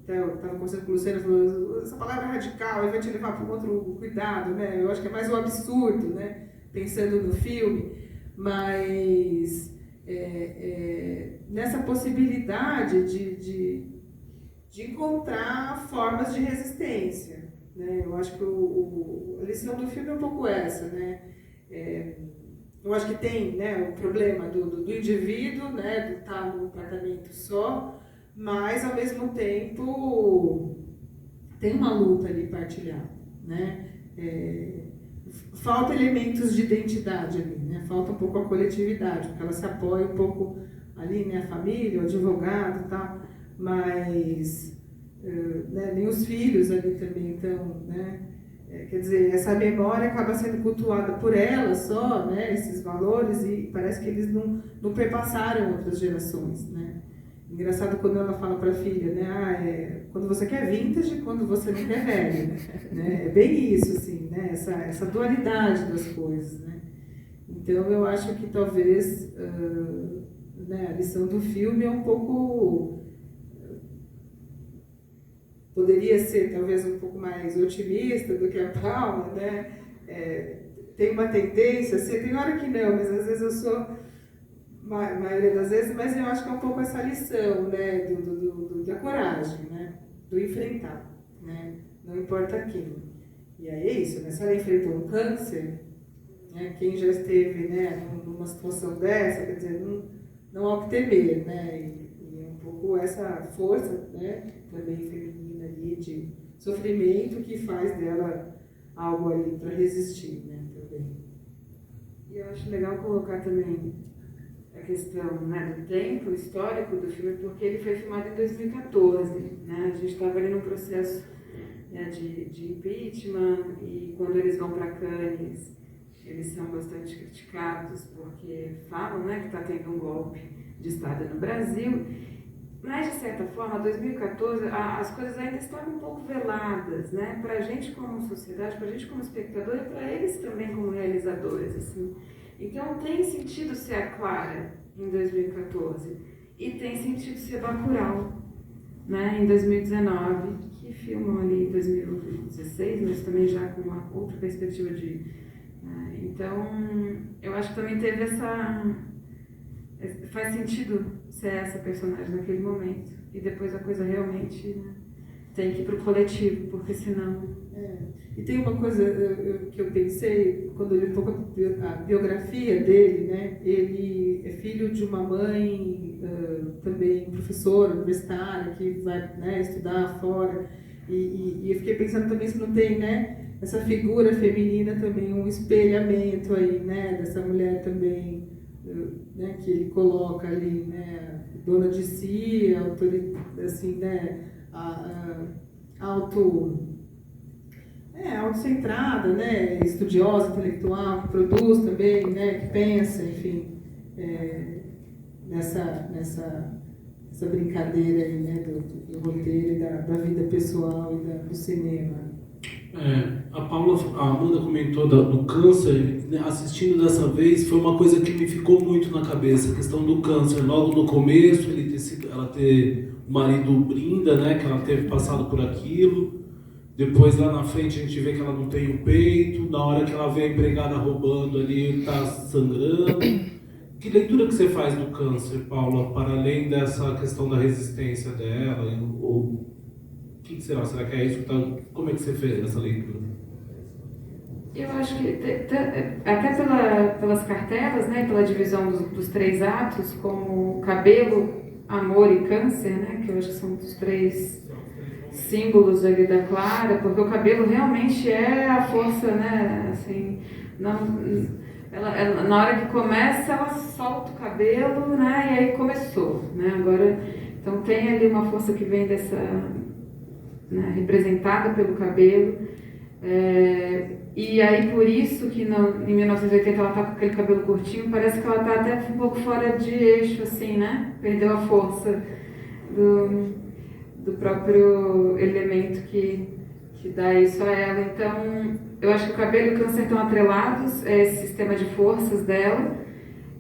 eu estava conversando com o Luciano, falou, essa palavra radical vai te levar para um outro cuidado, né, eu acho que é mais o absurdo, né, pensando no filme, mas nessa possibilidade de encontrar formas de resistência, né? Eu acho que a lição do filme é um pouco essa, né? Eu acho que tem, né, o problema do indivíduo, né, de estar num tratamento só, mas ao mesmo tempo tem uma luta ali partilhada, né? Falta elementos de identidade ali, né? Falta um pouco a coletividade, porque ela se apoia um pouco ali, né, a família, o advogado e tal, mas né, nem os filhos ali também estão, né? Quer dizer, essa memória acaba sendo cultuada por ela só, né, esses valores, e parece que eles não perpassaram outras gerações, né? Engraçado quando ela fala para a filha, né, quando você quer vintage e quando você não quer velho, né? É bem isso, assim, né, essa dualidade das coisas, né? Então eu acho que talvez né, a lição do filme é um pouco... Poderia ser talvez um pouco mais otimista do que a Paula, né? Tem uma tendência, assim, tem hora que não, mas às vezes eu sou, a maioria das vezes, mas eu acho que é um pouco essa lição, né? Da coragem, né? Do enfrentar, né? Não importa quem. E aí é isso, né? Se ela enfrentou um câncer, né? Quem já esteve, né, numa situação dessa, quer dizer, não há o que temer, né? E é um pouco essa força, né? Também feminina ali de sofrimento que faz dela algo ali para resistir, né, também. E eu acho legal colocar também a questão, né, do tempo histórico do filme, porque ele foi filmado em 2014, né, a gente estava ali num processo, né, de impeachment, e quando eles vão para Cannes, eles são bastante criticados porque falam, né, que está tendo um golpe de Estado no Brasil. Mas, de certa forma, 2014, as coisas ainda estavam um pouco veladas, né? Para a gente como sociedade, para a gente como espectador e para eles também como realizadores, assim. Então, tem sentido ser a Clara em 2014 e tem sentido ser Bacurau, né? Em 2019, que filmam ali em 2016, mas também já com uma outra perspectiva de... Então, eu acho que também teve essa... Faz sentido ser essa personagem naquele momento. E depois a coisa realmente, né, tem que ir para o coletivo, porque senão... E tem uma coisa que eu pensei, quando eu li um pouco a biografia dele, né? Ele é filho de uma mãe também professora universitária, que vai, né, estudar fora. E eu fiquei pensando também se não tem, né, essa figura feminina também, um espelhamento aí, né, dessa mulher também... Né, que ele coloca ali, né, dona de si, assim, né, autocentrada, né, estudiosa, intelectual, que produz também, né, que pensa, enfim, nessa brincadeira aí, né, do roteiro e da vida pessoal e do cinema. A Amanda comentou do câncer, né, assistindo dessa vez, foi uma coisa que me ficou muito na cabeça, a questão do câncer. Logo no começo, ela ter o marido Brinda, né, que ela teve passado por aquilo. Depois, lá na frente, a gente vê que ela não tem o peito. Na hora que ela vê a empregada roubando ali, está sangrando. Que leitura que você faz do câncer, Paula, para além dessa questão da resistência dela? Ou o que será? Será que é isso? Como é que você fez essa leitura? Eu acho que até pelas cartelas, né, pela divisão dos 3 atos, como cabelo, amor e câncer, né, que eu acho que são os 3 símbolos ali da Clara, porque o cabelo realmente é a força, né, assim, ela, na hora que começa, ela solta o cabelo, né, e aí começou, né, agora, então tem ali uma força que vem dessa, né, representada pelo cabelo, e aí por isso que em 1980 ela tá com aquele cabelo curtinho, parece que ela tá até um pouco fora de eixo, assim, né, perdeu a força do próprio elemento que dá isso a ela. Então, eu acho que o cabelo e o câncer estão atrelados a esse sistema de forças dela,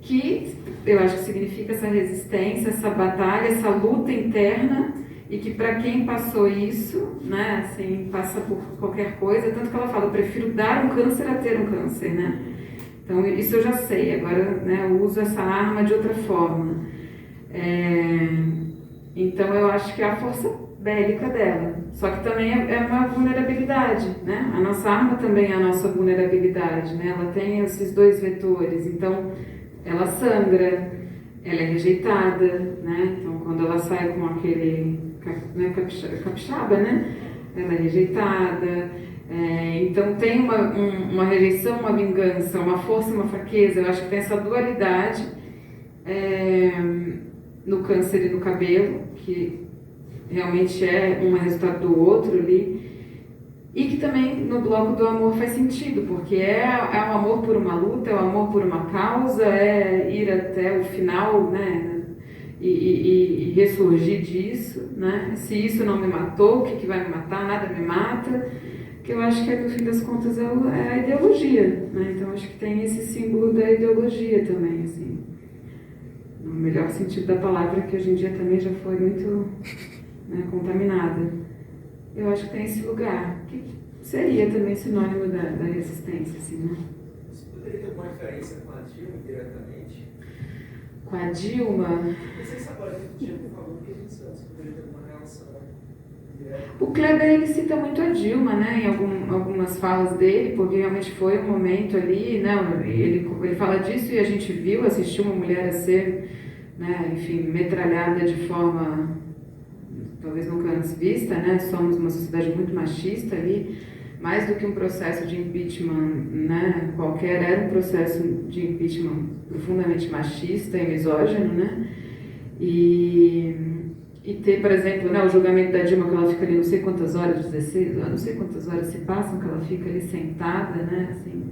que eu acho que significa essa resistência, essa batalha, essa luta interna, e que para quem passou isso, né, assim, passa por qualquer coisa, tanto que ela fala, eu prefiro dar um câncer a ter um câncer, né? Então, isso eu já sei, agora, né, eu uso essa arma de outra forma. Então, eu acho que é a força bélica dela. Só que também é uma vulnerabilidade, né? A nossa arma também é a nossa vulnerabilidade, né? Ela tem esses dois vetores. Então, ela sangra, ela é rejeitada, né? Então, quando ela sai com aquele, né, capixaba, né? Ela é rejeitada. Então, tem uma rejeição, uma vingança, uma força, uma fraqueza. Eu acho que tem essa dualidade no câncer e no cabelo, que realmente é um resultado do outro ali, e que também no bloco do amor faz sentido, porque é um amor por uma luta, é um amor por uma causa, é ir até o final, né, e ressurgir disso, né? Se isso não me matou, o que vai me matar? Nada me mata, que eu acho que no fim das contas é a ideologia, né? Então acho que tem esse símbolo da ideologia também, assim, no melhor sentido da palavra, que hoje em dia também já foi muito, né, contaminada. Eu acho que tem esse lugar, que seria também sinônimo da resistência, assim, né? Você poderia ter alguma referência com a Dilma diretamente? Com a Dilma? Não sei se agora que o Dilma falou que a gente sabe se poderia ter alguma relação direta. O Kleber, ele cita muito a Dilma, né, em algumas falas dele, porque realmente foi um momento ali, né, ele fala disso e a gente viu, assistiu uma mulher a ser, né, enfim, metralhada de forma talvez nunca antes vista, né, somos uma sociedade muito machista ali, mais do que um processo de impeachment, né, qualquer, era um processo de impeachment profundamente machista e misógino, né, e ter, por exemplo, né, o julgamento da Dilma, que ela fica ali não sei quantas horas, 16, não sei quantas horas se passam, que ela fica ali sentada, né, assim,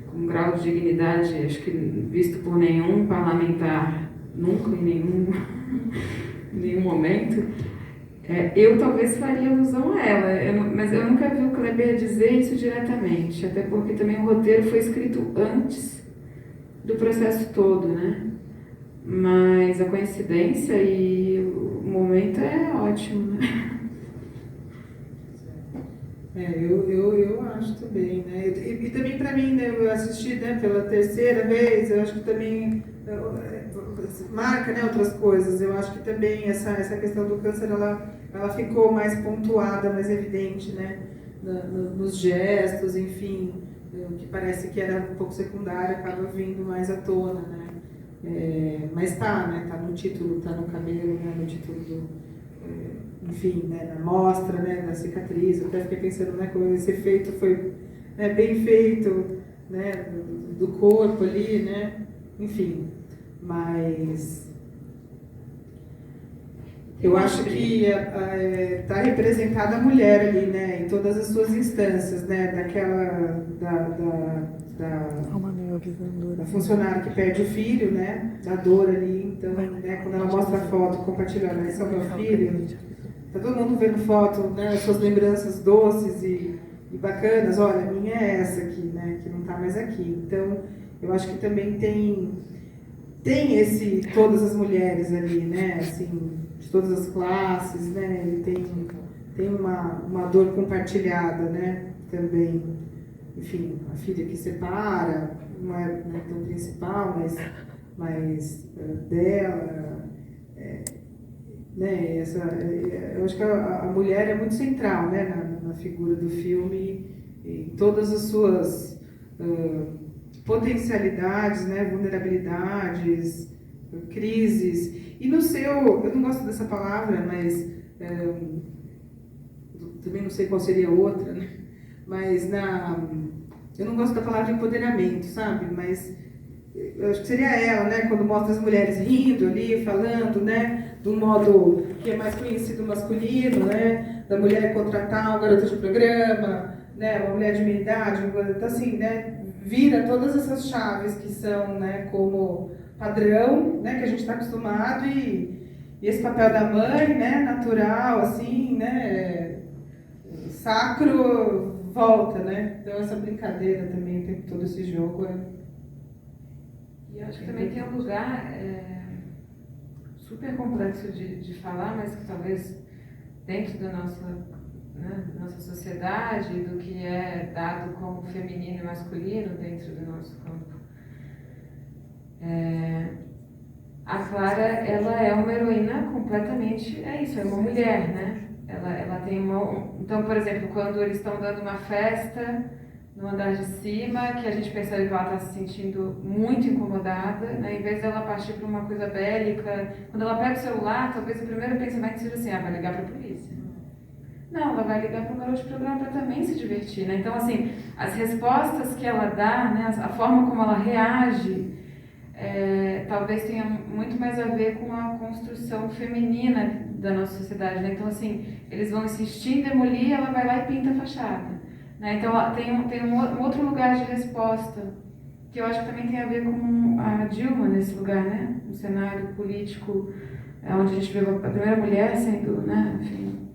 com um grau de dignidade, acho que visto por nenhum parlamentar, nunca, em nenhum momento. Eu talvez faria alusão a ela, mas eu nunca vi o Kleber dizer isso diretamente, até porque também o roteiro foi escrito antes do processo todo, né? Mas a coincidência e o momento é ótimo, né? Eu acho também, né? E também para mim, né, eu assisti, né, pela terceira vez, eu acho que também marca, né, outras coisas. Eu acho que também essa questão do câncer, ela ficou mais pontuada, mais evidente, né, nos gestos, enfim, o que parece que era um pouco secundário acaba vindo mais à tona, né? Mas né, tá no título, tá no cabelo, né, no título enfim, né, na mostra, né, da cicatriz. Eu até fiquei pensando, né, como esse efeito foi, né, bem feito, né, do corpo ali, né, enfim, mas eu acho que está representada a mulher ali, né, em todas as suas instâncias, né, daquela da funcionária que perde o filho, né, da dor ali. Então, né, quando ela mostra a foto compartilhando, esse é o meu filho, tá todo mundo vendo foto, né, as suas lembranças doces e bacanas. Olha, a minha é essa aqui, né, que não está mais aqui. Então, eu acho que também tem todas as mulheres ali, né, assim, de todas as classes, né, ele tem uma dor compartilhada, né, também. Enfim, a filha que separa, não é tão principal, mas dela, né, eu acho que a mulher é muito central, né, na figura do filme, em todas as suas potencialidades, né, vulnerabilidades, crises. E no seu, eu não gosto dessa palavra, mas também não sei qual seria a outra, né? Mas eu não gosto da palavra empoderamento, sabe? Mas eu acho que seria ela, né? Quando mostra as mulheres rindo ali, falando, né? De um modo que é mais conhecido masculino, né? Da mulher contratar um garoto de programa, né? Uma mulher de meia idade, então assim, né? Vira todas essas chaves que são, né? Como padrão, né? Que a gente está acostumado e esse papel da mãe, né? Natural, assim, né? Sacro volta, né? Então essa brincadeira também, tem todo esse jogo. E eu acho que também tem um lugar super complexo de falar, mas que talvez dentro da nossa sociedade, do que é dado como feminino e masculino dentro do nosso campo A Clara, ela é uma heroína completamente, é isso, é uma mulher, né? Ela tem uma... Então, por exemplo, quando eles estão dando uma festa no andar de cima, que a gente percebe que ela está se sentindo muito incomodada, né? Em vez dela partir para uma coisa bélica, quando ela pega o celular, talvez o primeiro pensamento seja assim, vai ligar para a polícia. Não, ela vai ligar para o garoto de programa para também se divertir, né? Então, assim, as respostas que ela dá, né? A forma como ela reage, talvez tenha muito mais a ver com a construção feminina da nossa sociedade, né? Então, assim, eles vão insistir em demolir, ela vai lá e pinta a fachada, né? Então, tem um outro lugar de resposta, que eu acho que também tem a ver com a Dilma nesse lugar, né? Um cenário político onde a gente vê a primeira mulher sendo, né? Enfim,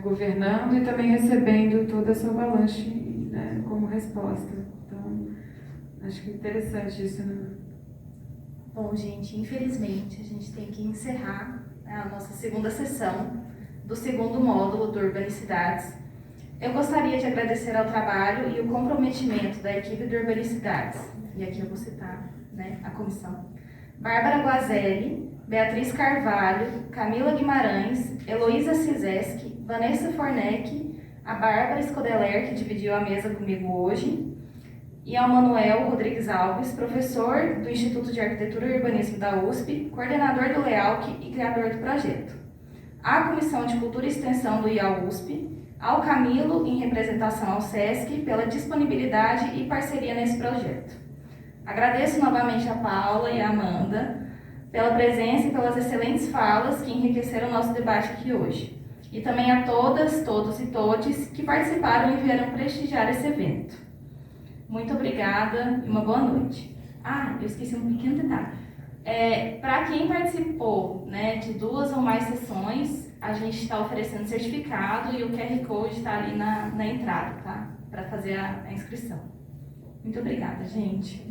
governando e também recebendo toda essa avalanche, né? Como resposta. Então, acho que é interessante isso, né? Bom, gente, infelizmente a gente tem que encerrar a nossa segunda sessão do segundo módulo do Urbanicidades. Eu gostaria de agradecer ao trabalho e o comprometimento da equipe do Urbanicidades, e aqui eu vou citar, né, a comissão: Bárbara Guazelli, Beatriz Carvalho, Camila Guimarães, Heloísa Cizeski, Vanessa Fornec, a Bárbara Scodeler, que dividiu a mesa comigo hoje, e ao Manuel Rodrigues Alves, professor do Instituto de Arquitetura e Urbanismo da USP, coordenador do LEALC e criador do projeto. À Comissão de Cultura e Extensão do IAU-USP, ao Camilo, em representação ao SESC, pela disponibilidade e parceria nesse projeto. Agradeço novamente a Paula e a Amanda pela presença e pelas excelentes falas que enriqueceram o nosso debate aqui hoje. E também a todas, todos e todes que participaram e vieram prestigiar esse evento. Muito obrigada e uma boa noite. Eu esqueci um pequeno detalhe. Para quem participou, né, de 2 ou mais sessões, a gente está oferecendo certificado e o QR Code está ali na entrada, tá? Para fazer a inscrição. Muito obrigada, gente.